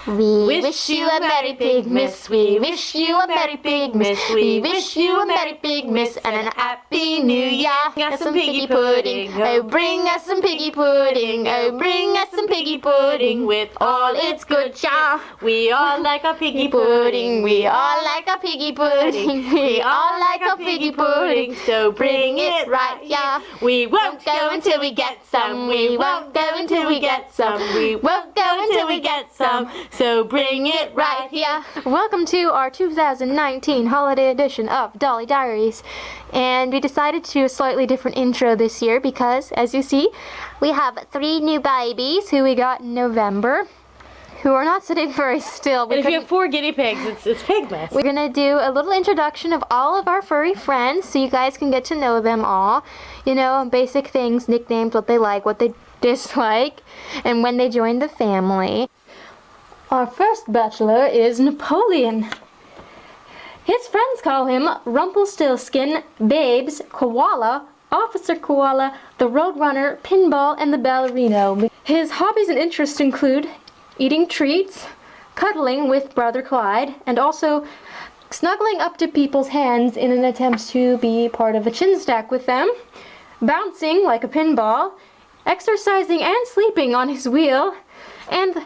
We wish you a Merry Pigmas, we wish you a Merry Pigmas, we wish you a Merry Pigmas and a Happy New Year. Bring us some piggy pudding, oh bring us some piggy pudding, oh bring us some piggy pudding with all its good cha. We all like a piggy Pudding, we all like a piggy pudding, we all like a piggy pudding, so bring it right, yeah. We Won't go until we get some, we won't go until we get some, we won't go until we get some, so bring it right here. Welcome to our 2019 holiday edition of Dolly Diaries. And we decided to do a slightly different intro this year because, as you see, we have 3 new babies who we got in November, who are not sitting very still. And if you have 4 guinea pigs, it's Pigmas. We're gonna do a little introduction of all of our furry friends so you guys can get to know them all. You know, basic things, nicknames, what they like, what they dislike, and when they joined the family. Our first bachelor is Napoleon. His friends call him Rumpelstiltskin, Babes, Koala, Officer Koala, the Roadrunner, Pinball, and the Ballerino. His hobbies and interests include eating treats, cuddling with Brother Clyde, and also snuggling up to people's hands in an attempt to be part of a chin stack with them, bouncing like a pinball, exercising and sleeping on his wheel, and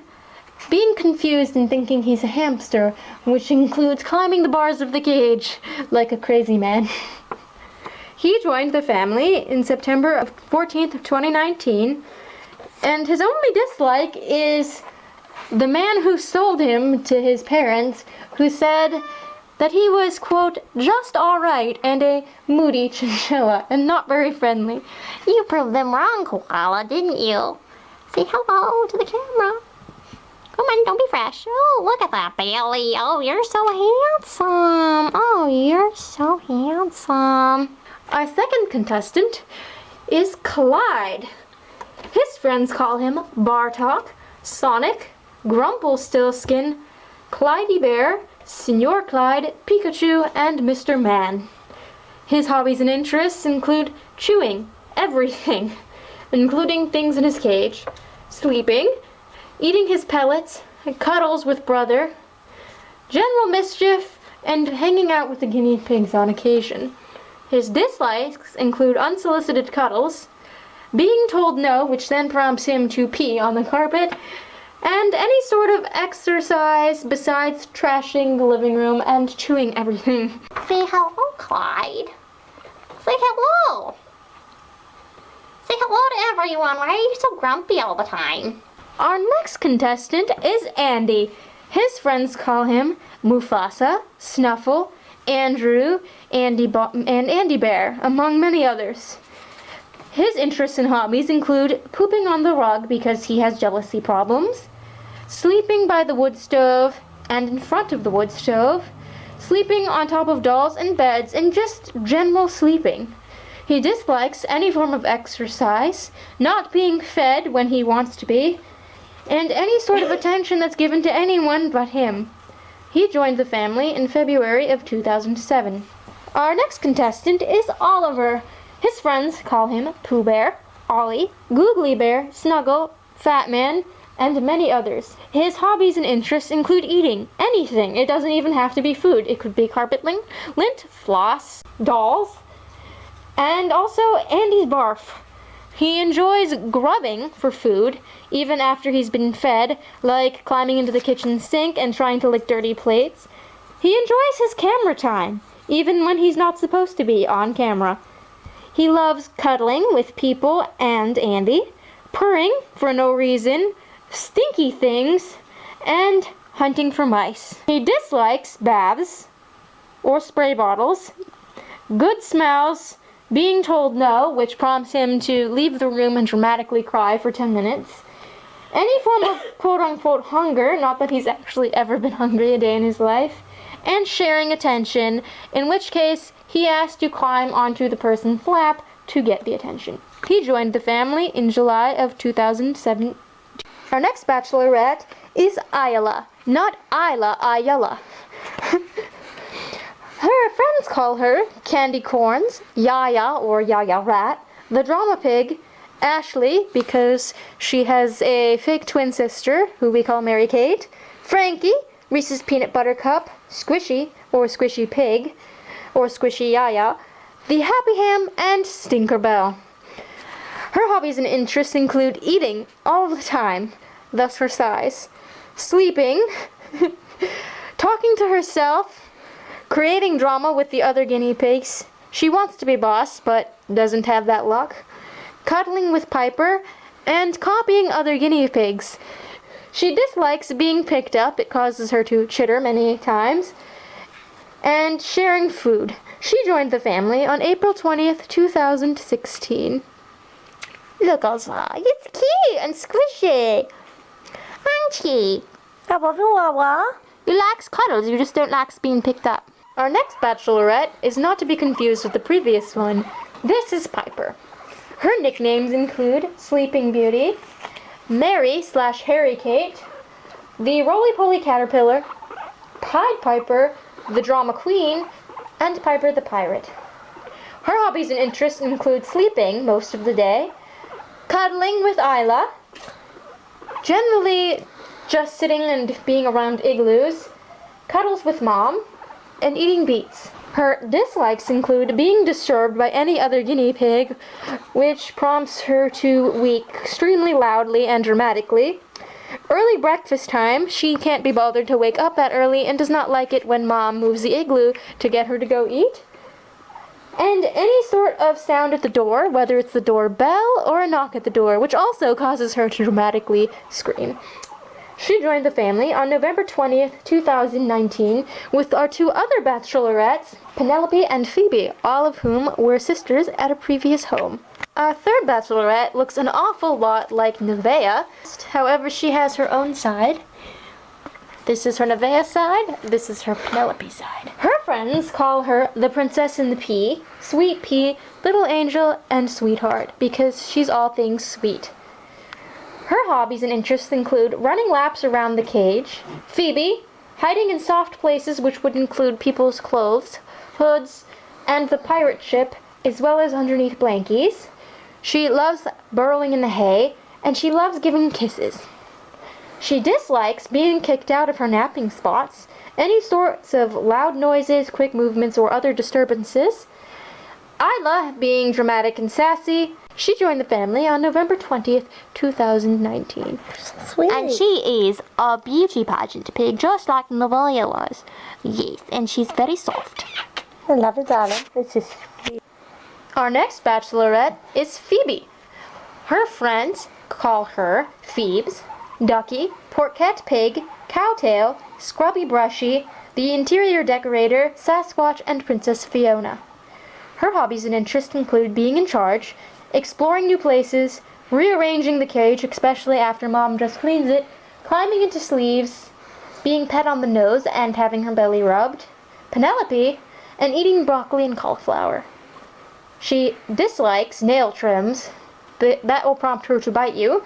being confused and thinking he's a hamster, which includes climbing the bars of the cage like a crazy man. He joined the family in September 14th of 2019, and his only dislike is the man who sold him to his parents, who said that he was, quote, just alright and a moody chinchilla and not very friendly. You proved them wrong, Koala, didn't you? Say hello to the camera. Come on, don't be fresh. Oh, look at that belly. Oh, you're so handsome. Oh, you're so handsome. Our second contestant is Clyde. His friends call him Bartok, Sonic, Grumpelstiltskin, Clydey Bear, Senor Clyde, Pikachu, and Mr. Man. His hobbies and interests include chewing everything, including things in his cage, sleeping, eating his pellets, cuddles with Brother, general mischief, and hanging out with the guinea pigs on occasion. His dislikes include unsolicited cuddles, being told no, which then prompts him to pee on the carpet, and any sort of exercise besides trashing the living room and chewing everything. Say hello, Clyde. Say hello. Say hello to everyone. Why are you so grumpy all the time? Our next contestant is Andy. His friends call him Mufasa, Snuffle, Andrew, and Andy Bear, among many others. His interests and hobbies include pooping on the rug because he has jealousy problems, sleeping by the wood stove and in front of the wood stove, sleeping on top of dolls and beds, and just general sleeping. He dislikes any form of exercise, not being fed when he wants to be, and any sort of attention that's given to anyone but him. He joined the family in February of 2007. Our next contestant is Oliver. His friends call him Pooh Bear, Ollie, Googly Bear, Snuggle, Fat Man, and many others. His hobbies and interests include eating anything. It doesn't even have to be food. It could be carpet lint, floss, dolls, and also Andy's barf. He enjoys grubbing for food, even after he's been fed, like climbing into the kitchen sink and trying to lick dirty plates. He enjoys his camera time, even when he's not supposed to be on camera. He loves cuddling with people and Andy, purring for no reason, stinky things, and hunting for mice. He dislikes baths or spray bottles, good smells, being told no, which prompts him to leave the room and dramatically cry for 10 minutes, any form of quote-unquote hunger, not that he's actually ever been hungry a day in his life, and sharing attention, in which case he has to climb onto the person's lap to get the attention. He joined the family in July of 2007. Our next bachelorette is Ayala, not Isla, Ayala. Her friends call her Candy Corns, Yaya or Yaya Rat, the Drama Pig, Ashley because she has a fake twin sister who we call Mary Kate, Frankie, Reese's Peanut Butter Cup, Squishy, or Squishy Pig, or Squishy Yaya, the Happy Ham, and Stinkerbell. Her hobbies and interests include eating all the time, thus her size, sleeping, talking to herself, creating drama with the other guinea pigs. She wants to be boss, but doesn't have that luck. Cuddling with Piper, and copying other guinea pigs. She dislikes being picked up. It causes her to chitter many times. And sharing food. She joined the family on April 20th, 2016. Look outside. It's cute and squishy. Aren't she? You likes cuddles, you just don't like being picked up. Our next bachelorette is not to be confused with the previous one. This is Piper. Her nicknames include Sleeping Beauty, Mary/Harry Kate, the Roly-Poly Caterpillar, Pied Piper, the Drama Queen, and Piper the Pirate. Her hobbies and interests include sleeping most of the day, cuddling with Isla, generally just sitting and being around igloos, cuddles with Mom, and eating beets. Her dislikes include being disturbed by any other guinea pig, which prompts her to weep extremely loudly and dramatically. Early breakfast time, she can't be bothered to wake up that early and does not like it when Mom moves the igloo to get her to go eat. And any sort of sound at the door, whether it's the doorbell or a knock at the door, which also causes her to dramatically scream. She joined the family on November 20th, 2019, with our two other bachelorettes, Penelope and Phoebe, all of whom were sisters at a previous home. Our third bachelorette looks an awful lot like Nevaeh, however she has her own side. This is her Nevaeh side, this is her Penelope side. Her friends call her the Princess in the Pea, Sweet Pea, Little Angel, and Sweetheart, because she's all things sweet. Her hobbies and interests include running laps around the cage, Phoebe, hiding in soft places which would include people's clothes, hoods, and the pirate ship, as well as underneath blankies. She loves burrowing in the hay, and she loves giving kisses. She dislikes being kicked out of her napping spots, any sorts of loud noises, quick movements, or other disturbances. Isla being dramatic and sassy. She joined the family on November 20th, 2019. Sweet. And she is a beauty pageant pig, just like Nevaeh was. Yes, and she's very soft. I love it, darling. It's just sweet. Our next bachelorette is Phoebe. Her friends call her Phoebes, Ducky, Porkette Pig, Cowtail, Scrubby Brushy, the Interior Decorator, Sasquatch, and Princess Fiona. Her hobbies and interests include being in charge, exploring new places, rearranging the cage, especially after Mom just cleans it, climbing into sleeves, being pet on the nose and having her belly rubbed, Penelope, and eating broccoli and cauliflower. She dislikes nail trims, that will prompt her to bite you,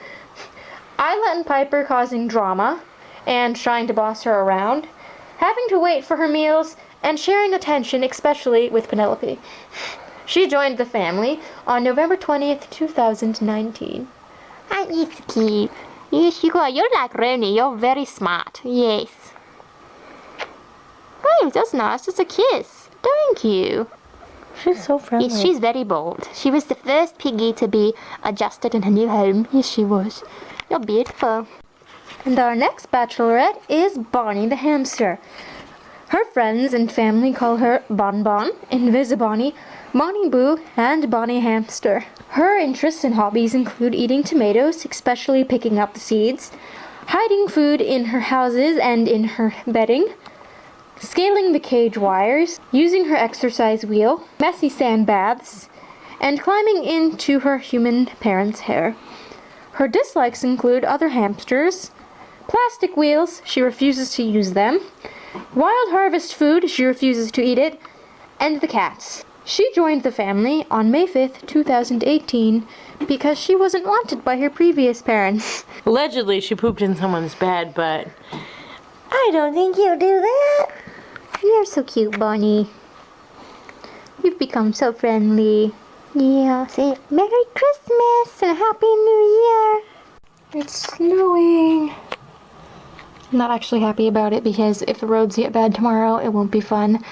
Isla and Piper causing drama, and trying to boss her around, having to wait for her meals, and sharing attention, especially with Penelope. She joined the family on November 20th, 2019. Aren't you cute? Yes, you are. You're like Roni. You're very smart. Yes. Oh, that's nice. Just a kiss. Thank you. She's so friendly. Yes, she's very bold. She was the first piggy to be adjusted in her new home. Yes, she was. You're beautiful. And our next bachelorette is Bonnie the hamster. Her friends and family call her Bon Bon, Invisibonnie, Bonnie Boo, and Bonnie Hamster. Her interests and hobbies include eating tomatoes, especially picking up the seeds, hiding food in her houses and in her bedding, scaling the cage wires, using her exercise wheel, messy sand baths, and climbing into her human parents' hair. Her dislikes include other hamsters, plastic wheels, she refuses to use them, wild harvest food, she refuses to eat it, and the cats. She joined the family on May 5th, 2018, because she wasn't wanted by her previous parents. Allegedly, she pooped in someone's bed, but I don't think you do that. You're so cute, Bonnie. You've become so friendly. Yeah, say Merry Christmas and Happy New Year. It's snowing. I'm not actually happy about it because if the roads get bad tomorrow, it won't be fun.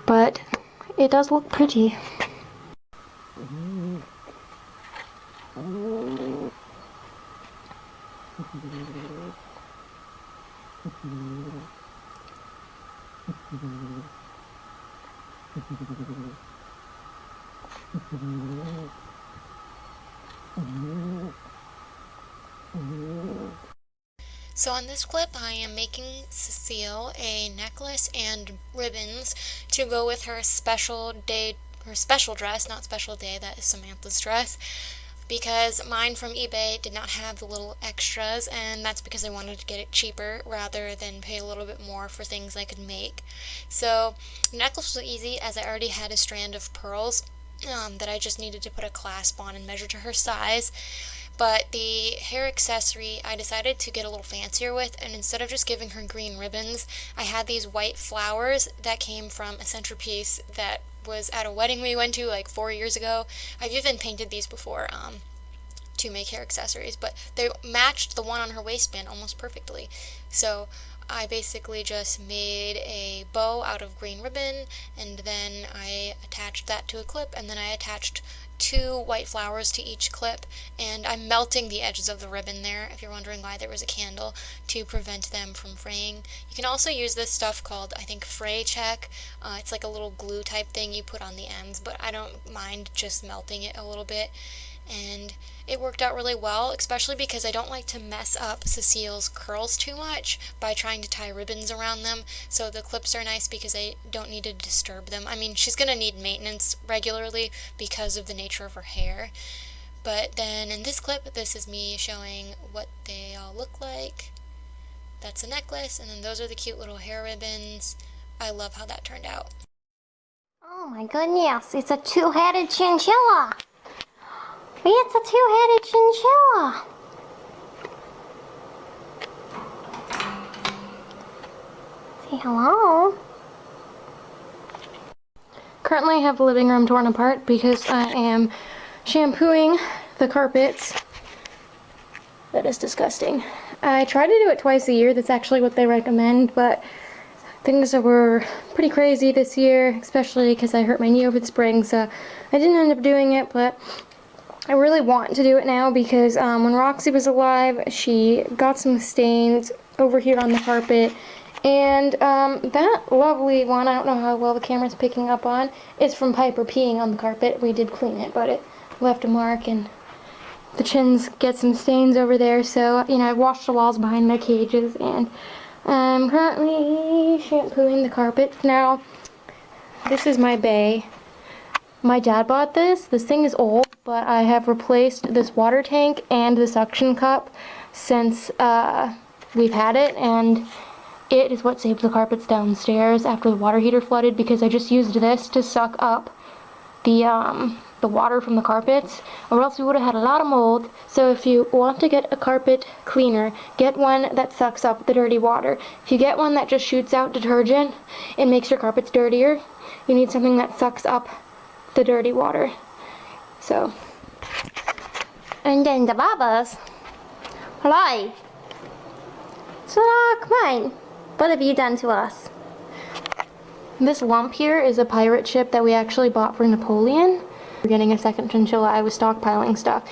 But it does look pretty. So on this clip, I am making Cecile a necklace and ribbons to go with her special day, her special dress, not special day, that is Samantha's dress, because mine from eBay did not have the little extras, and that's because I wanted to get it cheaper rather than pay a little bit more for things I could make. So the necklace was easy as I already had a strand of pearls that I just needed to put a clasp on and measure to her size. But the hair accessory I decided to get a little fancier with, and instead of just giving her green ribbons, I had these white flowers that came from a centerpiece that was at a wedding we went to like 4 years ago. I've even painted these before to make hair accessories, but they matched the one on her waistband almost perfectly. So I basically just made a bow out of green ribbon, and then I attached that to a clip, and then I attached 2 white flowers to each clip, and I'm melting the edges of the ribbon there, if you're wondering why there was a candle, to prevent them from fraying. You can also use this stuff called, I think, fray check. It's like a little glue type thing you put on the ends, but I don't mind just melting it a little bit. And it worked out really well, especially because I don't like to mess up Cecile's curls too much by trying to tie ribbons around them, so the clips are nice because I don't need to disturb them. I mean, she's going to need maintenance regularly because of the nature of her hair, but then in this clip, this is me showing what they all look like. That's a necklace, and then those are the cute little hair ribbons. I love how that turned out. Oh my goodness, it's a two-headed chinchilla! It's a two-headed chinchilla! Say hello. Currently I have the living room torn apart because I am shampooing the carpets. That is disgusting. I try to do it twice a year. That's actually what they recommend, but things were pretty crazy this year, especially because I hurt my knee over the spring, so I didn't end up doing it, but I really want to do it now because when Roxy was alive, she got some stains over here on the carpet, and that lovely one, I don't know how well the camera's picking up on, is from Piper peeing on the carpet. We did clean it, but it left a mark, and the chins get some stains over there, so, you know, I washed the walls behind their cages, and I'm currently shampooing the carpet. Now, this is my bay. My dad bought this. This thing is old, but I have replaced this water tank and the suction cup since we've had it, and it is what saved the carpets downstairs after the water heater flooded, because I just used this to suck up the water from the carpets, or else we would have had a lot of mold. So if you want to get a carpet cleaner, get one that sucks up the dirty water. If you get one that just shoots out detergent, it makes your carpets dirtier. You need something that sucks up the dirty water. So, and then the babas. Hello. So, come on. What have you done to us? This lump here is a pirate ship that we actually bought for Napoleon. We're getting a second chinchilla. I was stockpiling stuff,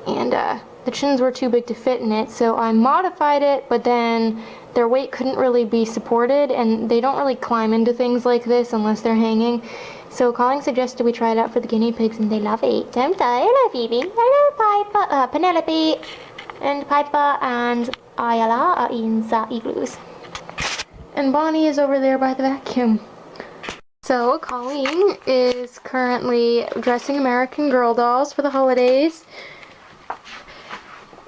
and the chins were too big to fit in it, so I modified it, but then their weight couldn't really be supported, and they don't really climb into things like this unless they're hanging. So Colleen suggested we try it out for the guinea pigs, and they love it, don't they? Hello, Phoebe. Hello, Piper. Penelope and Piper and Ayala are in the igloos. And Bonnie is over there by the vacuum. So Colleen is currently dressing American Girl dolls for the holidays.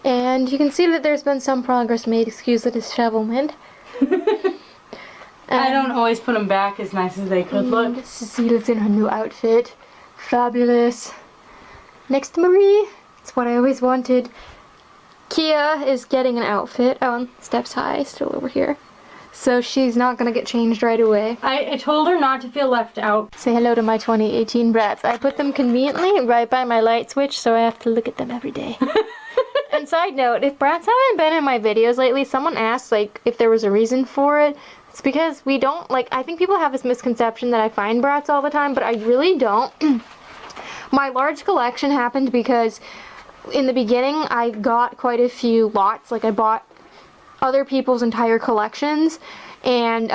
And you can see that there's been some progress made. Excuse the dishevelment. I don't always put them back as nice as they could look. Cecile's in her new outfit. Fabulous. Next to Marie. It's what I always wanted. Kia is getting an outfit. Oh, steps high, still over here. So she's not going to get changed right away. I told her not to feel left out. Say hello to my 2018 brats. I put them conveniently right by my light switch, so I have to look at them every day. And side note, if brats haven't been in my videos lately, someone asked, like, if there was a reason for it. It's because we don't, like, I think people have this misconception that I find brats all the time, but I really don't. My large collection happened because in the beginning, I got quite a few lots. Like, I bought other people's entire collections, and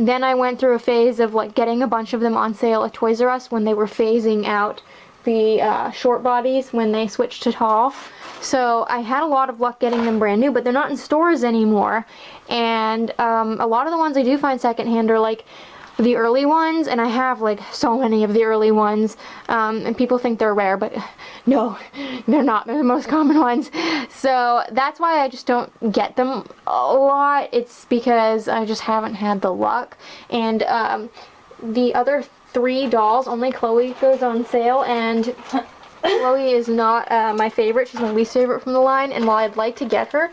then I went through a phase of, like, getting a bunch of them on sale at Toys R Us when they were phasing out the short bodies when they switched to tall. So I had a lot of luck getting them brand new, but they're not in stores anymore. And a lot of the ones I do find secondhand are, like, the early ones, and I have, like, so many of the early ones, and people think they're rare, but no, they're not. They're the most common ones. So that's why I just don't get them a lot. It's because I just haven't had the luck. And the other 3 dolls, only Chloe goes on sale, and Chloe is not my favorite. She's my least favorite from the line, and while I'd like to get her,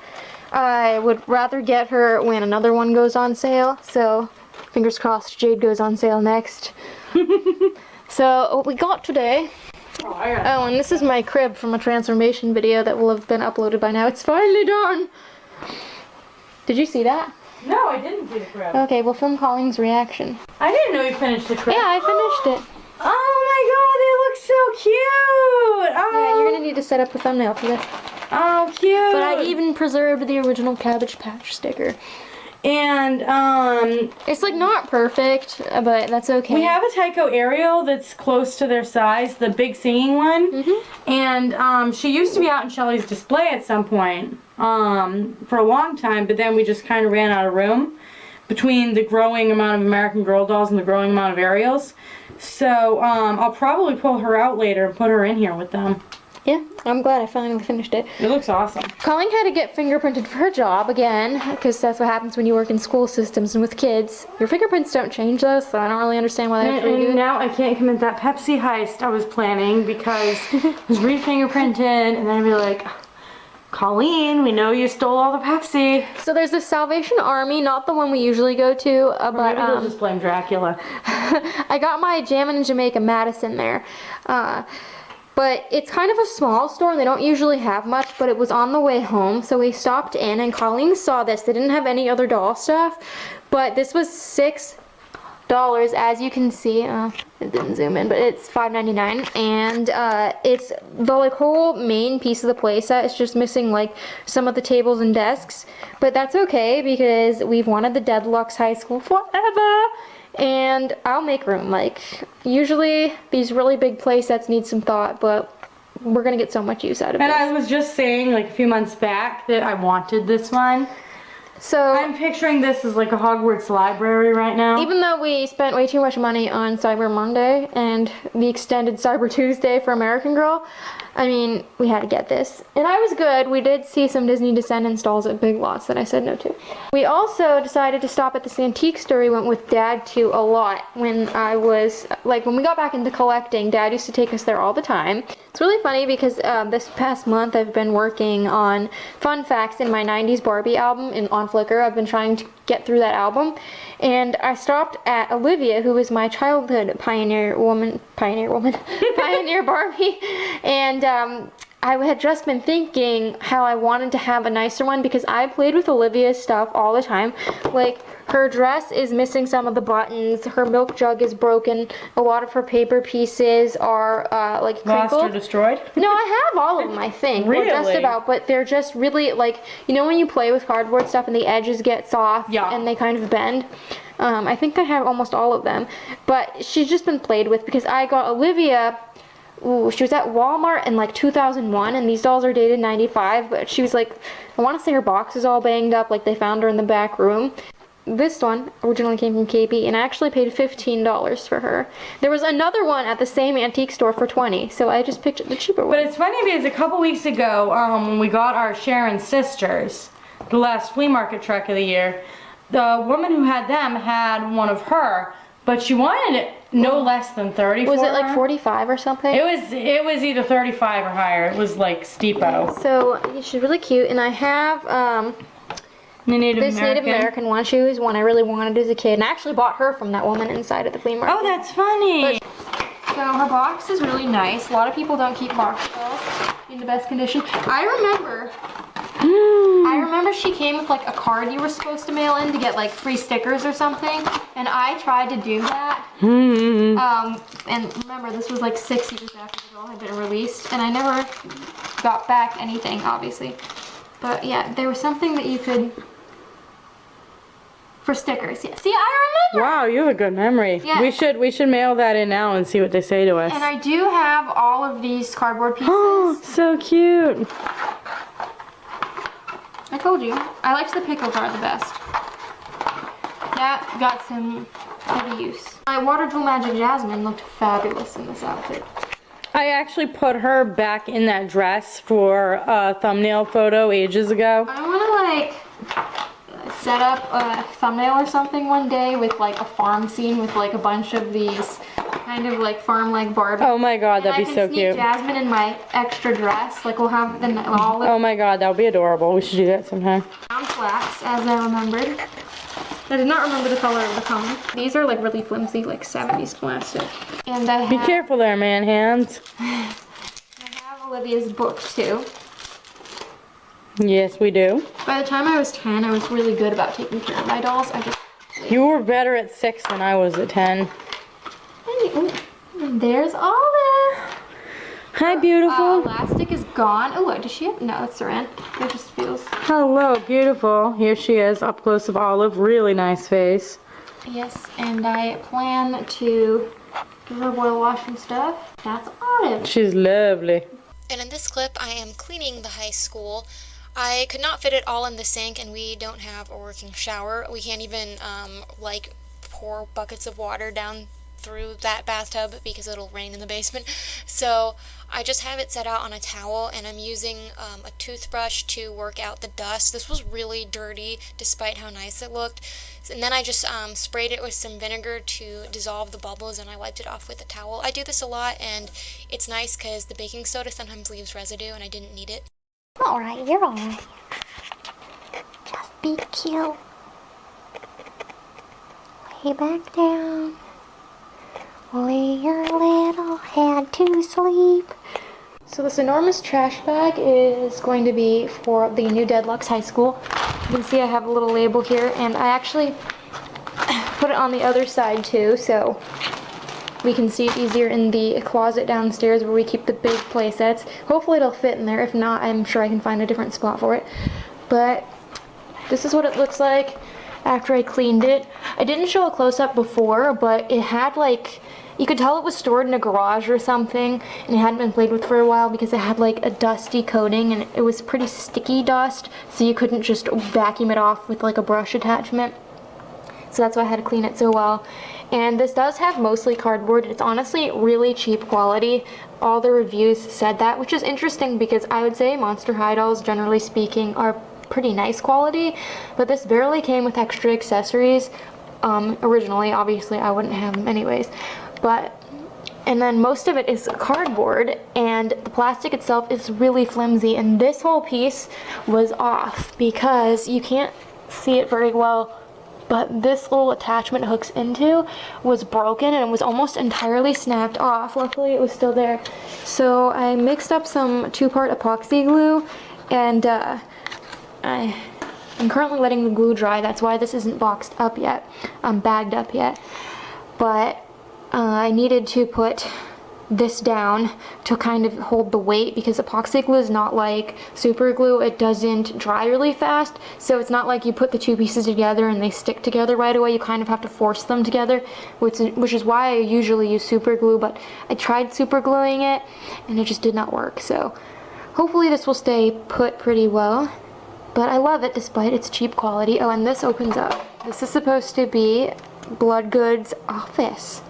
I would rather get her when another one goes on sale. So fingers crossed Jade goes on sale next. So what we got today, oh, and this is my crib from a transformation video that will have been uploaded by now. It's finally done. Did you see that? No, I didn't see the crib. Okay, we'll film Colleen's reaction. I didn't know you finished the crib. Yeah, I finished it. Oh my god, they look so cute! Oh. Yeah, you're gonna need to set up a thumbnail for this. Oh, cute! But I even preserved the original Cabbage Patch sticker. And, It's, like, not perfect, but that's okay. we have a Tycho Ariel that's close to their size, the big singing one. And, she used to be out in Shelly's display at some point, for a long time, but then we just kind of ran out of room between the growing amount of American Girl dolls and the growing amount of Ariels. So, I'll probably pull her out later and put her in here with them. Yeah, I'm glad I finally finished it. It looks awesome. Colleen had to get fingerprinted for her job again, because that's what happens when you work in school systems and with kids. Your fingerprints don't change though, so I don't really understand why they have to redo And it. now I can't commit that Pepsi heist I was planning because it was re-fingerprinted, and then I'd be like, Colleen, we know you stole all the Pepsi. So there's this Salvation Army, not the one we usually go to, but Maybe they'll just blame Dracula. I got my Jammin' in Jamaica Madison there. But it's kind of a small store and they don't usually have much, but it was on the way home, so we stopped in and Colleen saw this. They didn't have any other doll stuff, but this was $6, as you can see. It didn't zoom in, but it's $5.99, and it's the, like, whole main piece of the playset. It's just missing, like, some of the tables and desks, but that's okay because we've wanted the Deadlux High School forever. And I'll make room. Like, usually these really big play sets need some thought, but we're gonna get so much use out of And this. I was just saying, like, a few months back that I wanted this one. So I'm picturing this as like a Hogwarts library right now. even though we spent way too much money on Cyber Monday and the extended Cyber Tuesday for American Girl, I mean, we had to get this. And I was good. We did see some Disney Descendants dolls at Big Lots that I said no to. We also decided to stop at this antique store we went with Dad to a lot when I was, like, when we got back into collecting. Dad used to take us there all the time. It's really funny because this past month I've been working on fun facts in my 90s Barbie album on Flickr. I've been trying to get through that album. And I stopped at Olivia, who was my childhood pioneer Barbie. And I had just been thinking how I wanted to have a nicer one because I played with Olivia's stuff all the time. Like, her dress is missing some of the buttons, her milk jug is broken, a lot of her paper pieces are like crinkled. Lost or destroyed? No, I have all of them, I think. Really? Or just about, but they're just really, like, you know when you play with cardboard stuff and the edges get soft and they kind of bend? I think I have almost all of them. But she's just been played with because I got Olivia, she was at Walmart in like 2001, and these dolls are dated 95, but she was like, I want to say her box is all banged up, like they found her in the back room. This one originally came from KB, and I actually paid $15 for her. There was another one at the same antique store for $20, so I just picked the cheaper one. But it's funny because a couple weeks ago, when we got our Sharon sisters, the last flea market trek of the year, the woman who had them had one of her, but she wanted it no less than 30 Was for it like her. 45 or something? It was either 35 or higher. It was like steepo. So she's really cute, and I have The Native this American. Native American one. She was one I really wanted as a kid, and I actually bought her from that woman inside of the flea market. Oh, that's funny. So her box is really nice. A lot of people don't keep box dolls. in the best condition. I remember she came with like a card you were supposed to mail in to get like free stickers or something, and I tried to do that. And remember, this was like 6 years after the doll had been released, and I never got back anything, obviously. But yeah, there was something that you could, for stickers. Yeah. See, I remember. Wow, you have a good memory. Yeah. We should mail that in now and see what they say to us. And I do have all of these cardboard pieces. Oh, so cute. I told you. I liked the pickle jar the best. That got some heavy use. My Water Jewel Magic Jasmine looked fabulous in this outfit. I actually put her back in that dress for a thumbnail photo ages ago. I want to like set up a thumbnail or something one day with like a farm scene with like a bunch of these kind of like farm-like Barbie. Oh my god, that'd be so cute. And I can sneak Jasmine in my extra dress. Like we'll have the olive. Oh my god, that would be adorable. We should do that sometime. Brown flats, as I remembered. I did not remember the color of the cone. These are like really flimsy, like 70s plastic. And I have, Be careful there, man hands. I have Olivia's book too. Yes, we do. By the time I was 10, I was really good about taking care of my dolls. You were better at 6 than I was at 10. And there's Olive. Hi, beautiful. Elastic is gone. Oh, does she have? No, that's Saran. It just feels. Hello, beautiful. Here she is, up close of Olive. Really nice face. Yes, and I plan to give her boil wash and stuff. That's Olive. She's lovely. And in this clip, I am cleaning the high school. I could not fit it all in the sink, and we don't have a working shower. We can't even, like, pour buckets of water down through that bathtub because it'll rain in the basement. So I just have it set out on a towel, and I'm using a toothbrush to work out the dust. This was really dirty despite how nice it looked. And then I just sprayed it with some vinegar to dissolve the bubbles, and I wiped it off with a towel. I do this a lot, and it's nice because the baking soda sometimes leaves residue, and I didn't need it. Alright, you're alright. Just be cute. Lay back down. Lay your little head to sleep. So this enormous trash bag is going to be for the new Deadlocks High School. You can see I have a little label here, and I actually put it on the other side too, so we can see it easier in the closet downstairs where we keep the big play sets. Hopefully it'll fit in there. If not, I'm sure I can find a different spot for it. But this is what it looks like after I cleaned it. I didn't show a close-up before, but it had like, you could tell it was stored in a garage or something, and it hadn't been played with for a while because it had like a dusty coating, and it was pretty sticky dust, so you couldn't just vacuum it off with like a brush attachment. So that's why I had to clean it so well. And this does have mostly cardboard. It's honestly really cheap quality. All the reviews said that, which is interesting because I would say Monster High dolls, generally speaking, are pretty nice quality, but this barely came with extra accessories. Originally, obviously, I wouldn't have them anyways. And then most of it is cardboard, and the plastic itself is really flimsy, and this whole piece was off because you can't see it very well, but this little attachment hooks into was broken and it was almost entirely snapped off. Luckily it was still there. So I mixed up some 2-part epoxy glue, and I'm currently letting the glue dry. That's why this isn't boxed up yet, bagged up yet. But I needed to put this down to kind of hold the weight because epoxy glue is not like super glue. It doesn't dry really fast, so it's not like you put the two pieces together and they stick together right away. You kind of have to force them together, which is why I usually use super glue, but I tried super gluing it and it just did not work. So hopefully this will stay put pretty well, but I love it despite its cheap quality. Oh, and this opens up. This is supposed to be Bloodgood's office.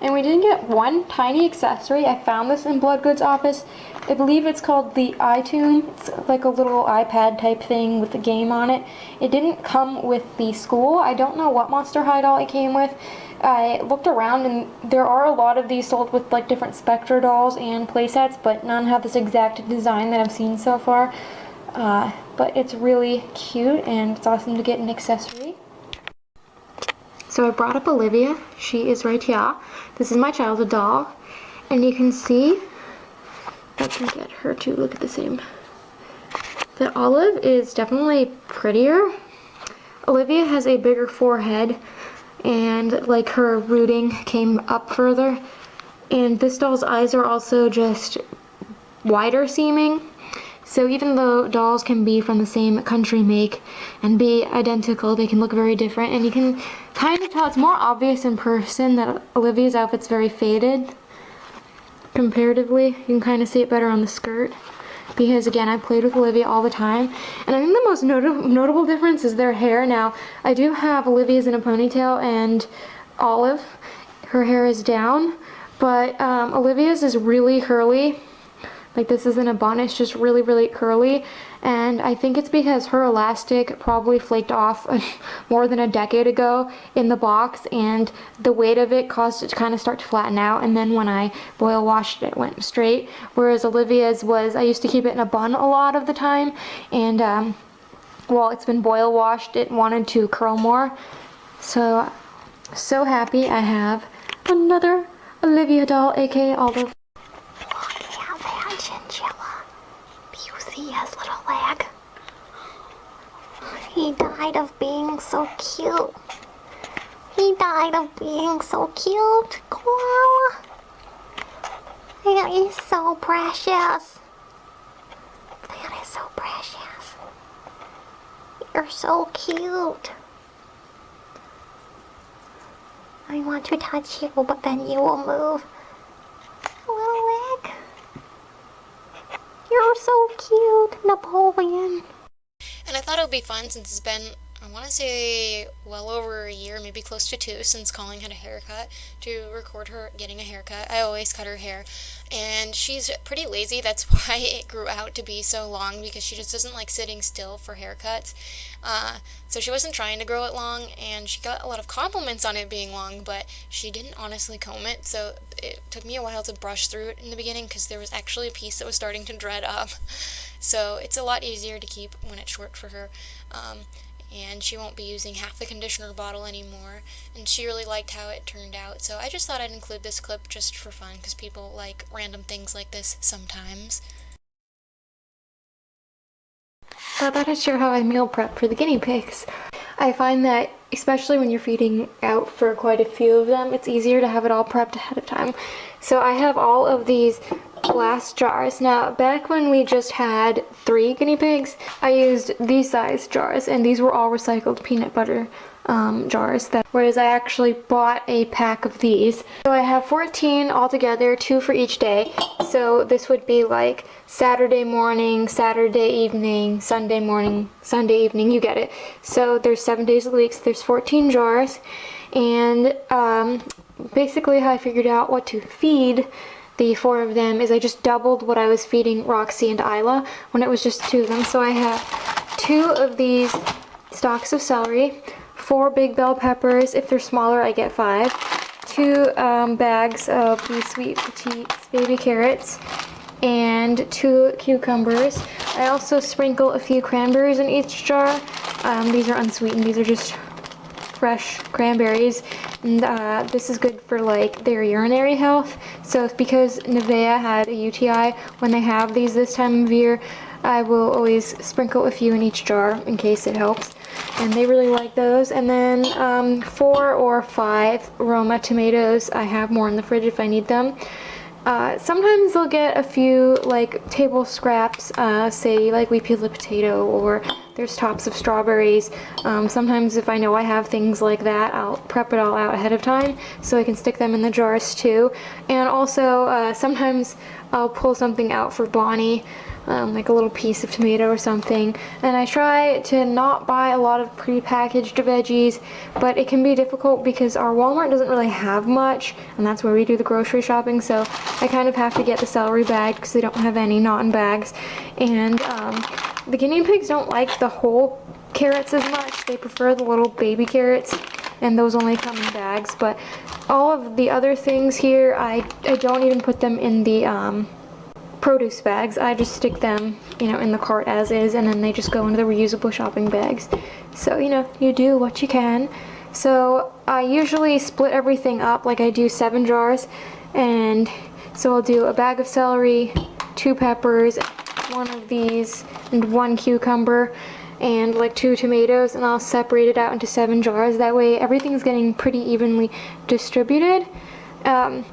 And we did get one tiny accessory. I found this in Bloodgood's office. I believe it's called the iTunes. It's like a little iPad type thing with a game on it. It didn't come with the school. I don't know what Monster High doll it came with. I looked around and there are a lot of these sold with like different Spectre dolls and playsets, but none have this exact design that I've seen so far. But it's really cute and it's awesome to get an accessory. So I brought up Olivia. She is right here. This is my childhood doll. And you can see, I can get her to look at the same, that Olive is definitely prettier. Olivia has a bigger forehead, and like her rooting came up further. And this doll's eyes are also just wider seeming. So even though dolls can be from the same country make and be identical, they can look very different. And you can kind of tell, it's more obvious in person that Olivia's outfit's very faded comparatively. You can kind of see it better on the skirt. Because again, I played with Olivia all the time. And I think the most notable difference is their hair. Now, I do have Olivia's in a ponytail and Olive, her hair is down. But Olivia's is really curly. Like, this isn't a bun, it's just really, really curly. And I think it's because her elastic probably flaked off more than a decade ago in the box, and the weight of it caused it to kind of start to flatten out. And then when I boil washed it, it went straight. Whereas Olivia's was, I used to keep it in a bun a lot of the time, and while it's been boil washed, it wanted to curl more. So happy I have another Olivia doll, aka Olive. Chinchilla. Do you see his little leg? He died of being so cute. He died of being so cute. Koala. That is so precious. That is so precious. You're so cute. I want to touch you, but then you will move. Little leg. You're so cute, Napoleon. And I thought it would be fun since it's been, I want to say, well over a year, maybe close to 2, since Colleen had a haircut, to record her getting a haircut. I always cut her hair, and she's pretty lazy. That's why it grew out to be so long, because she just doesn't like sitting still for haircuts. So she wasn't trying to grow it long, and she got a lot of compliments on it being long, but she didn't honestly comb it, so it took me a while to brush through it in the beginning, because there was actually a piece that was starting to dread up. So it's a lot easier to keep when it's short for her. And she won't be using half the conditioner bottle anymore, and she really liked how it turned out. So I just thought I'd include this clip just for fun, because people like random things like this sometimes. I thought I'd share how I meal prep for the guinea pigs. I find that, especially when you're feeding out for quite a few of them, it's easier to have it all prepped ahead of time. So I have all of these glass jars. Now, back when we just had 3 guinea pigs, I used these size jars, and these were all recycled peanut butter jars, whereas I actually bought a pack of these. So I have 14 altogether, 2 for each day. So this would be like Saturday morning, Saturday evening, Sunday morning, Sunday evening, you get it. So there's 7 days a week, so there's 14 jars. And basically how I figured out what to feed the 4 of them is I just doubled what I was feeding Roxy and Isla when it was just 2 of them. So I have 2 of these stalks of celery, 4 big bell peppers. If they're smaller, I get 5. 2 bags of these sweet petite baby carrots, and 2 cucumbers. I also sprinkle a few cranberries in each jar. These are unsweetened. These are just fresh cranberries. And this is good for like their urinary health. So it's because Nevaeh had a UTI, when they have these this time of year, I will always sprinkle a few in each jar in case it helps. And they really like those. And then 4 or 5 Roma tomatoes. I have more in the fridge if I need them. Sometimes they'll get a few like table scraps, say like we peeled a potato, or there's tops of strawberries. Sometimes if I know I have things like that, I'll prep it all out ahead of time so I can stick them in the jars too. And also sometimes I'll pull something out for Bonnie, like a little piece of tomato or something. And I try to not buy a lot of pre-packaged veggies, but it can be difficult because our Walmart doesn't really have much, and that's where we do the grocery shopping. So I kind of have to get the celery bag because they don't have any not in bags. And the guinea pigs don't like the whole carrots as much. They prefer the little baby carrots, and those only come in bags. But all of the other things here, I don't even put them in the produce bags. I just stick them, in the cart as is, and then they just go into the reusable shopping bags. So, you do what you can. So I usually split everything up, like I do 7 jars, and So I'll do a bag of celery, 2 peppers, 1 of these, and 1 cucumber, and like 2 tomatoes, and I'll separate it out into 7 jars. That way everything's getting pretty evenly distributed. And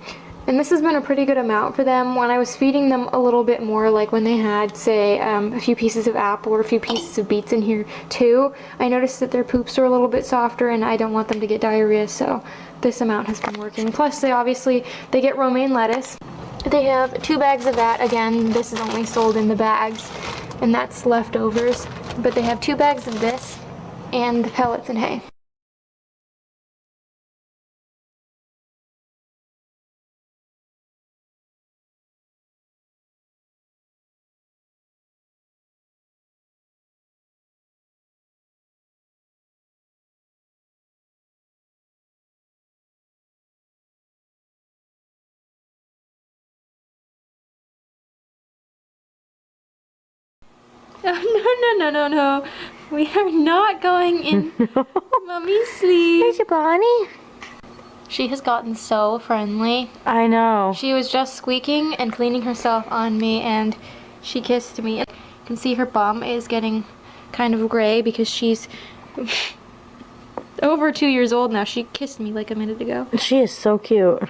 this has been a pretty good amount for them. When I was feeding them a little bit more, like when they had, say, a few pieces of apple or a few pieces of beets in here too, I noticed that their poops are a little bit softer, and I don't want them to get diarrhea, so this amount has been working. Plus, they get romaine lettuce. They have 2 bags of that. Again, this is only sold in the bags, and that's leftovers. But they have 2 bags of this and the pellets and hay. Oh, no. We are not going in Mommy's sleep. There's your Bonnie. She has gotten so friendly. I know. She was just squeaking and cleaning herself on me, and she kissed me. You can see her bum is getting kind of gray because she's over 2 years old now. She kissed me like a minute ago. She is so cute.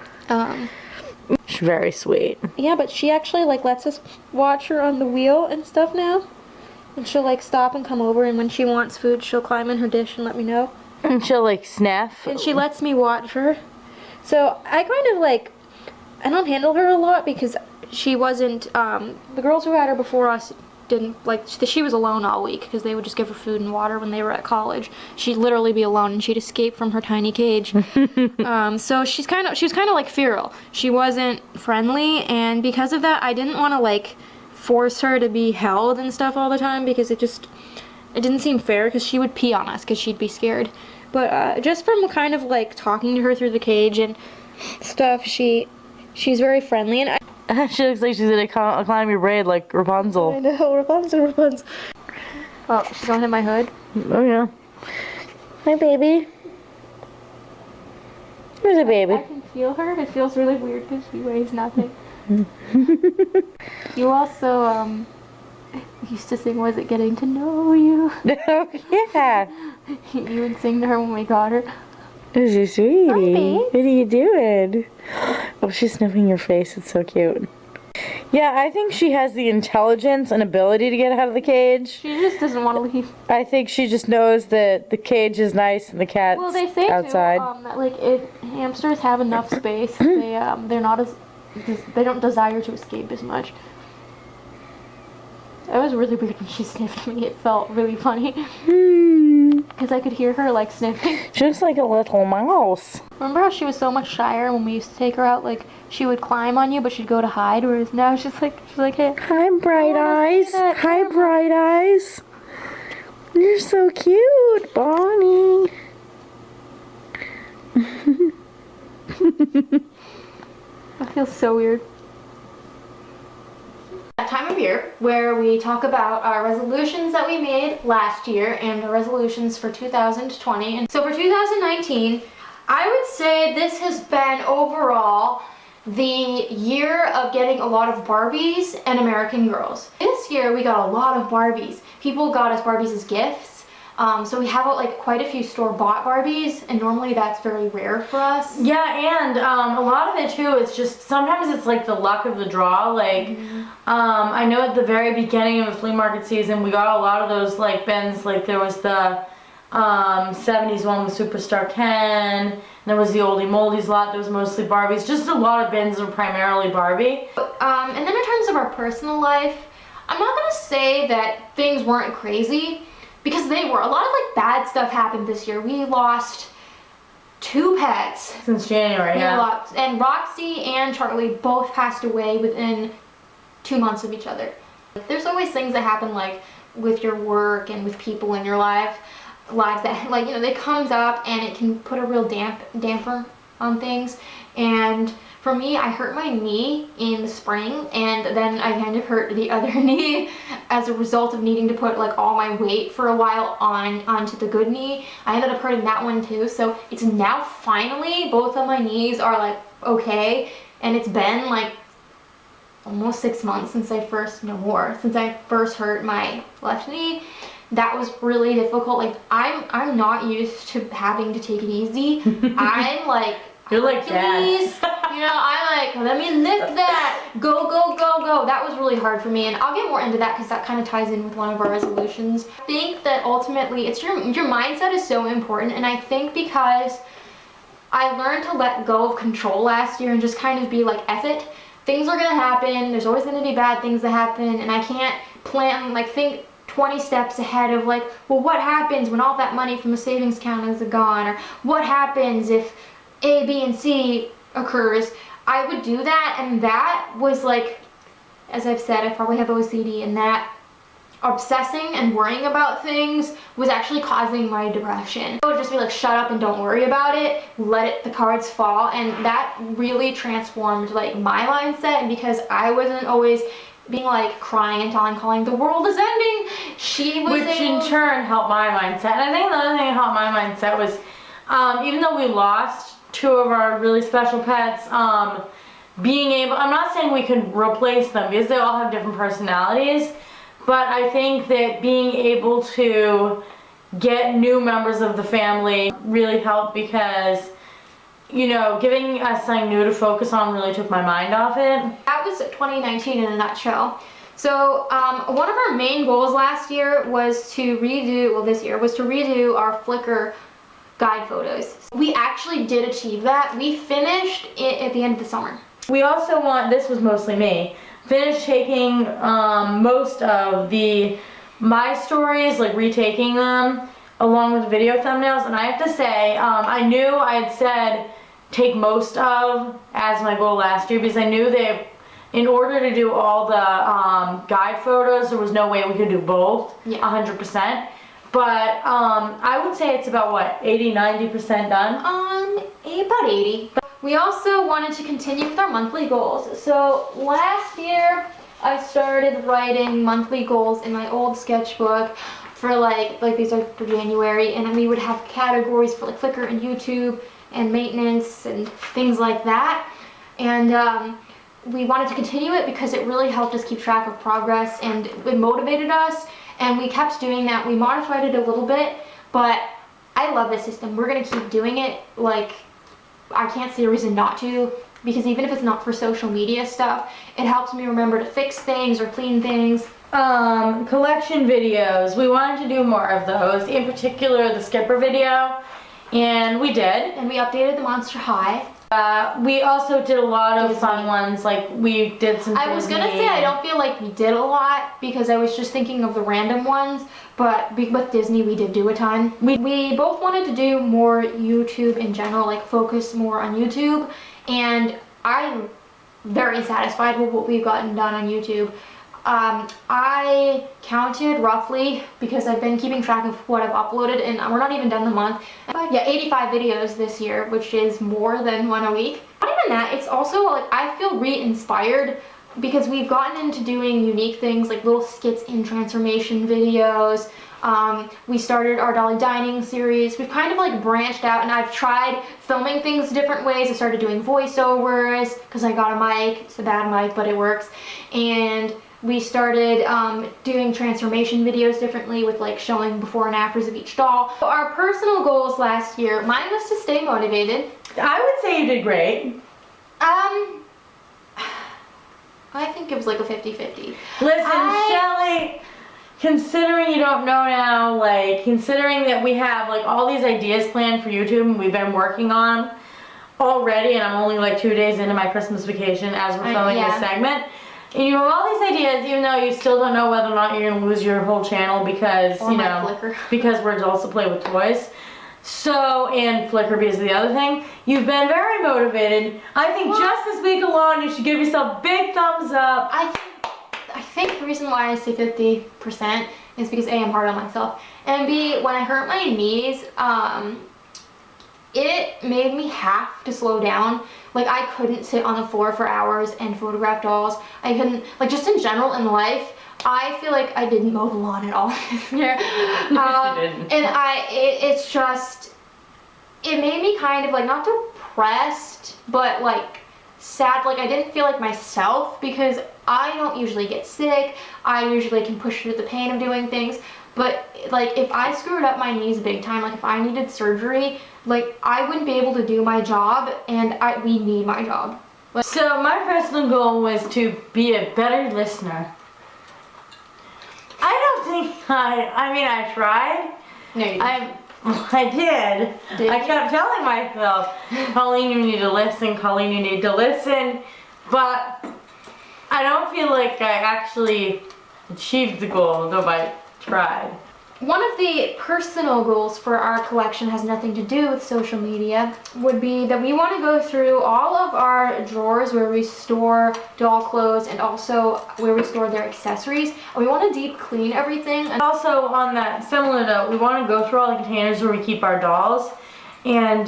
She's very sweet. Yeah, but she actually like lets us watch her on the wheel and stuff now. And she'll like stop and come over, and when she wants food, she'll climb in her dish and let me know. And she'll like sniff. And she lets me watch her. So I kind of like, I don't handle her a lot because she wasn't, the girls who had her before us didn't, like, she was alone all week because they would just give her food and water when they were at college. She'd literally be alone, and she'd escape from her tiny cage. So she was kind of like feral. She wasn't friendly, and because of that, I didn't want to like force her to be held and stuff all the time because it didn't seem fair because she would pee on us because she'd be scared. But just from kind of like talking to her through the cage and stuff, she's very friendly, and She looks like she's gonna climb your braid like Rapunzel. I know, Rapunzel. Oh, she's going in my hood. Oh yeah. Hi, baby. Where's the baby? I can feel her. It feels really weird because she weighs nothing. You also used to sing "Was It Getting to Know You?" Oh yeah. You would sing to her when we got her. This is sweetie. Hi, babe. What are you doing? Oh, she's sniffing your face. It's so cute. Yeah, I think she has the intelligence and ability to get out of the cage. She just doesn't want to leave. I think she just knows that the cage is nice and the cat's Well, they say outside. too that like if hamsters have enough space, they're not as they don't desire to escape as much. It was really weird when she sniffed me. It felt really funny because I could hear her like sniffing. She looks like a little mouse. Remember how she was so much shyer when we used to take her out? Like she would climb on you, but she'd go to hide. Whereas now she's like, hey. Hi, Bright Eyes. Hi, Bright Eyes. You're so cute, Bonnie. That feels so weird. That time of year where we talk about our resolutions that we made last year and the resolutions for 2020. And so for 2019, I would say this has been overall the year of getting a lot of Barbies and American Girls. This year we got a lot of Barbies. People got us Barbies as gifts. So we have like quite a few store-bought Barbies, and normally that's very rare for us. Yeah, and a lot of it too is just sometimes it's like the luck of the draw. Like I know at the very beginning of the flea market season we got a lot of those like bins. Like there was the 70s one with Superstar Ken. And there was the Oldie Moldies lot. There was mostly Barbies. Just a lot of bins are primarily Barbie. And then in terms of our personal life, I'm not gonna say that things weren't crazy. Because they were. A lot of like bad stuff happened this year. We lost 2 pets. Since January, yeah. And Roxy and Charlie both passed away within 2 months of each other. There's always things that happen like with your work and with people in your lives that like, you know, they comes up and it can put a real damper on things. And for me, I hurt my knee in the spring, and then I kind of hurt the other knee as a result of needing to put like all my weight for a while onto the good knee. I ended up hurting that one too, so it's now finally both of my knees are like okay, and it's been like almost 6 months since I first hurt my left knee. That was really difficult. Like I'm not used to having to take it easy. I'm like, you're like Hercules. You know, I'm like, let me lift that. Go, go, go, go. That was really hard for me, and I'll get more into that because that kind of ties in with one of our resolutions. I think that ultimately, it's your mindset is so important, and I think because I learned to let go of control last year and just kind of be like, F it. Things are gonna happen. There's always gonna be bad things that happen, and I can't plan, like, think 20 steps ahead of like, well, what happens when all that money from the savings account is gone, or what happens if A, B, and C occurs. I would do that, and that was like, as I've said, I probably have OCD, and that obsessing and worrying about things was actually causing my depression. I would just be like, shut up and don't worry about it, the cards fall, and that really transformed like my mindset, because I wasn't always being like crying and calling the world is ending. She was Which in turn helped my mindset. And I think the other thing that helped my mindset was, even though we lost 2 of our really special pets, being able, I'm not saying we could replace them because they all have different personalities, but I think that being able to get new members of the family really helped, because, you know, giving us something new to focus on really took my mind off it. That was 2019 in a nutshell. So one of our main goals last year was to redo our Flickr guide photos. We actually did achieve that. We finished it at the end of the summer. We also this was mostly me, finished taking most of my stories, like retaking them along with video thumbnails, and I have to say, I knew I had said take most of as my goal last year, because I knew that in order to do all the guide photos, there was no way we could do both 100%. But I would say it's about what, 80-90% done? About 80. We also wanted to continue with our monthly goals. So last year I started writing monthly goals in my old sketchbook for like these are for January, and then we would have categories for like Flickr and YouTube and maintenance and things like that. And we wanted to continue it because it really helped us keep track of progress, and it motivated us, and we kept doing that. We modified it a little bit, but I love this system. We're gonna keep doing it. Like, I can't see a reason not to, because even if it's not for social media stuff, it helps me remember to fix things or clean things. Collection videos. We wanted to do more of those, in particular the skipper video, and we did. And we updated the Monster High. We also did a lot of fun ones, like we did some I was gonna say I don't feel like we did a lot because I was just thinking of the random ones, but with Disney we did do a ton. We both wanted to do more YouTube in general, like focus more on YouTube, and I'm very satisfied with what we've gotten done on YouTube. I counted roughly, because I've been keeping track of what I've uploaded, and we're not even done the month. 85 videos this year, which is more than one a week. Not even that, it's also like I feel re-inspired because we've gotten into doing unique things like little skits in transformation videos. We started our Dolly Dining series. We've kind of like branched out, and I've tried filming things different ways. I started doing voiceovers because I got a mic. It's a bad mic, but it works. And we started doing transformation videos differently with like showing before and afters of each doll. Our personal goals last year, mine was to stay motivated. I would say you did great. I think it was like a 50-50. Listen, Shelly, considering you don't know now, like considering that we have like all these ideas planned for YouTube and we've been working on already, and I'm only like 2 days into my Christmas vacation as we're filming this segment. And you have all these ideas, even though you still don't know whether or not you're going to lose your whole channel because, or you know, Flickr. because we're adults to play with toys. So, and Flickr because of the other thing. You've been very motivated. I think just this week alone, you should give yourself big thumbs up. I think the reason why I say 50% is because A, I'm hard on myself, and B, when I hurt my knees, it made me have to slow down. Like, I couldn't sit on the floor for hours and photograph dolls. I couldn't, like, just in general in life, I feel like I didn't mow the lawn at all this year. And it's just, it made me kind of, like, not depressed, but, like, sad, like I didn't feel like myself, because I don't usually get sick. I usually can push through the pain of doing things. But like if I screwed up my knees big time, like if I needed surgery, like I wouldn't be able to do my job, and we need my job. So my personal goal was to be a better listener. I don't think I tried. No, you didn't. I did. I kept telling myself, Colleen, you need to listen, Colleen, you need to listen. But I don't feel like I actually achieved the goal, though I tried. One of the personal goals for our collection has nothing to do with social media, would be that we want to go through all of our drawers where we store doll clothes and also where we store their accessories. And we want to deep clean everything. And also on that similar note, we want to go through all the containers where we keep our dolls. And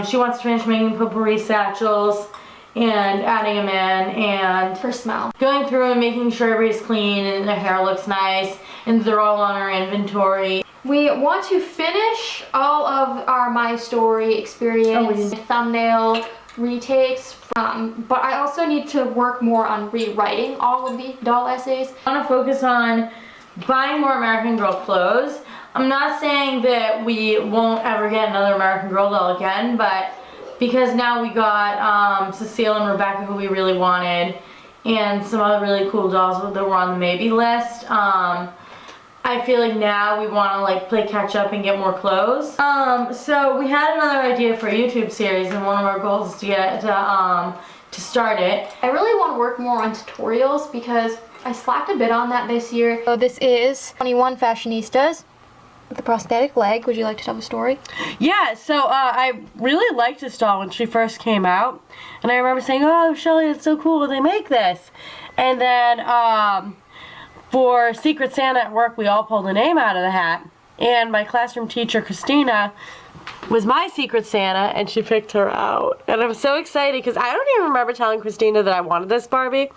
she wants to finish making potpourri satchels and adding them in, and For smell. going through and making sure everybody's clean and their hair looks nice and they're all on our inventory. We want to finish all of our My Story experience thumbnail retakes, but I also need to work more on rewriting all of the doll essays. I want to focus on buying more American Girl clothes. I'm not saying that we won't ever get another American Girl doll again, but because now we got Cecile and Rebecca, who we really wanted, and some other really cool dolls that were on the maybe list. I feel like now we want to like play catch up and get more clothes. So we had another idea for a YouTube series, and one of our goals is to get to start it. I really want to work more on tutorials because I slacked a bit on that this year. So this is 21 Fashionistas with the prosthetic leg. Would you like to tell the story? Yeah, so I really liked this doll when she first came out, and I remember saying, "Oh, Shelly, it's so cool they make this." And then for Secret Santa at work, we all pulled a name out of the hat, and my classroom teacher, Christina, was my Secret Santa, and she picked her out. And I'm so excited because I don't even remember telling Christina that I wanted this Barbie,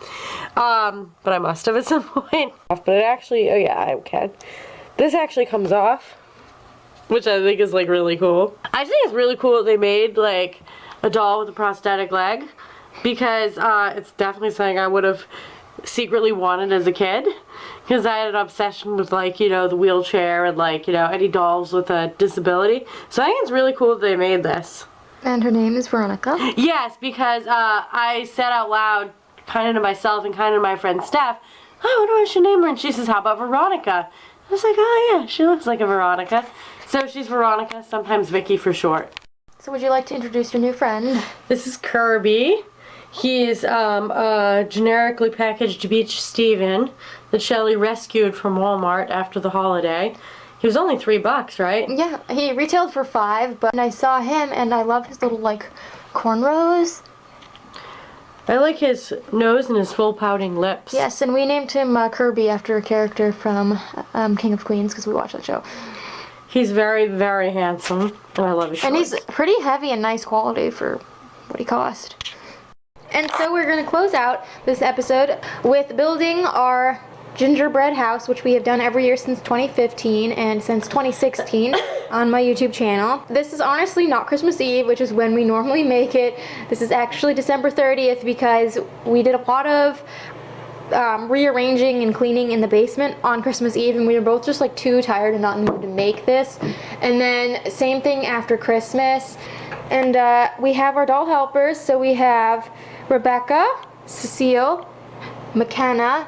but I must have at some point. But it actually, oh yeah, I can. This actually comes off, which I think is like really cool. I think it's really cool that they made like a doll with a prosthetic leg, because it's definitely something I would have secretly wanted as a kid, because I had an obsession with like, you know, the wheelchair and like, you know, any dolls with a disability. So I think it's really cool that they made this. And her name is Veronica. Yes, because I said out loud, kind of to myself and kind of to my friend Steph, "Oh, I wonder what I should name her," and she says, "How about Veronica?" I was like, "Oh yeah, she looks like a Veronica." So she's Veronica, sometimes Vicky for short. So would you like to introduce your new friend? This is Kirby. He's a generically packaged Beach Steven that Shelly rescued from Walmart after the holiday. He was only $3, right? Yeah, he retailed for $5, but I saw him and I love his little like cornrows. I like his nose and his full pouting lips. Yes, and we named him Kirby after a character from King of Queens because we watched that show. He's very, very handsome, and I love his shorts. And he's pretty heavy and nice quality for what he cost. And so we're going to close out this episode with building our gingerbread house, which we have done every year since 2015 and since 2016 on my YouTube channel. This is honestly not Christmas Eve, which is when we normally make it. This is actually December 30th because we did a lot of rearranging and cleaning in the basement on Christmas Eve, and we were both just like too tired and not in the mood to make this. And then same thing after Christmas. And we have our doll helpers. So we have Rebecca, Cecile, McKenna,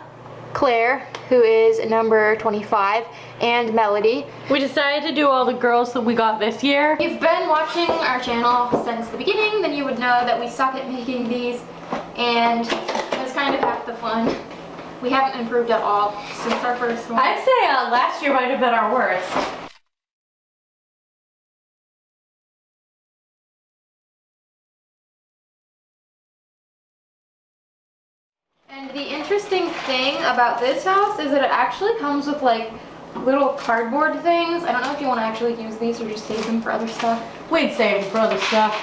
Claire, who is number 25, and Melody. We decided to do all the girls that we got this year. If you've been watching our channel since the beginning, then you would know that we suck at making these, and it's kind of half the fun. We haven't improved at all since our first one. I'd say last year might have been our worst. And the interesting thing about this house is that it actually comes with like little cardboard things. I don't know if you want to actually use these or just save them for other stuff. We'd save them for other stuff,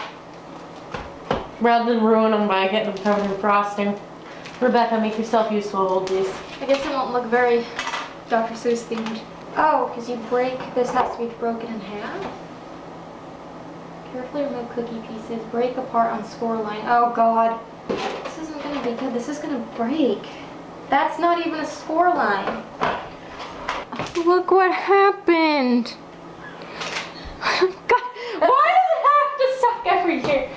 rather than ruin them by getting them covered in frosting. Rebecca, make yourself useful, hold these. I guess it won't look very Dr. Seuss themed. Oh, because you break, this has to be broken in half? Carefully remove cookie pieces, break apart on score line. Oh god. This isn't gonna be good. This is gonna break. That's not even a score line. Look what happened. God, why does it have to suck every year?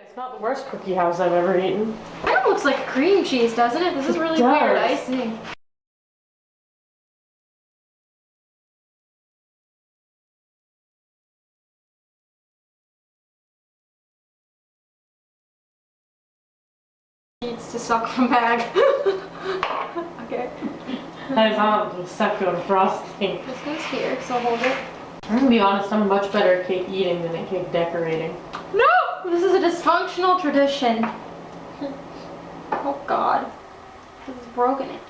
It's not the worst cookie house I've ever eaten. That looks like cream cheese, doesn't it? This is really weird icing. Needs to suck from bag. Okay. That is not succulent frosting. This goes here, so hold it. I'm gonna be honest, I'm much better at cake eating than at cake decorating. No! This is a dysfunctional tradition. Oh God. This has broken it.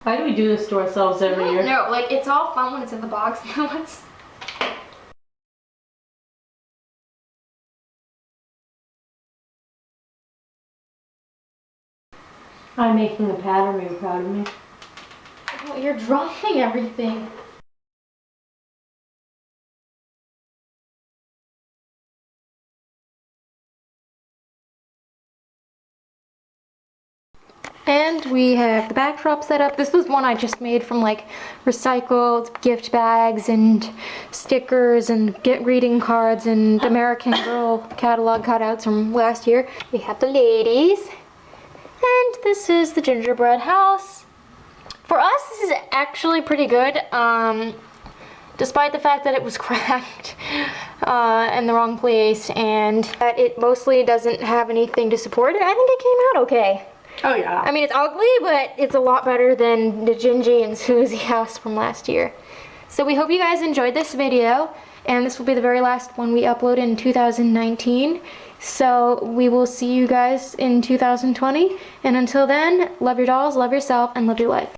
Why do we do this to ourselves every year? No, like it's all fun when it's in the box. Once. I'm making a pattern. Are you proud of me? Oh, you're dropping everything. And we have the backdrop set up. This was one I just made from like recycled gift bags and stickers and greeting cards and American Girl catalog cutouts from last year. We have the ladies. And this is the gingerbread house. For us, this is actually pretty good. Despite the fact that it was cracked in the wrong place and that it mostly doesn't have anything to support it, I think it came out okay. Oh yeah. I mean, it's ugly, but it's a lot better than the Gingy and Susie house from last year. So we hope you guys enjoyed this video, and this will be the very last one we upload in 2019. So we will see you guys in 2020, and until then, love your dolls, love yourself, and live your life.